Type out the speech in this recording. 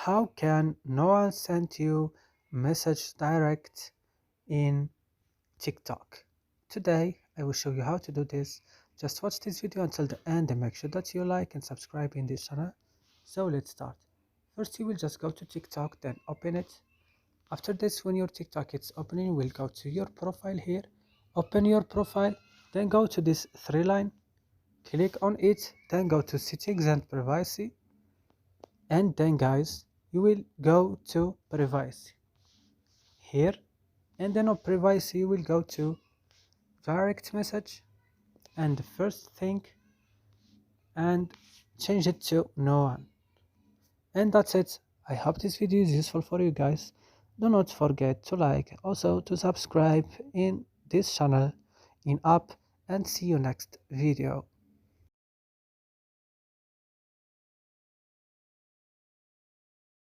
How can no one send you message direct in TikTok? Today I will show you how to do this. Just watch this video until the end and make sure that you like and subscribe in this channel. So let's start. First you will just go to TikTok, then open it. After this, when your TikTok is opening, you will go to your profile here. Open your profile, then go to this three line, click on it, then go to settings and privacy, and then guys you will go to privacy here, and then on privacy you will go to direct message and the first thing and change it to no one, and that's it. I hope this video is useful for you guys. Do not forget to like, also to subscribe in this channel in app, and see you next video.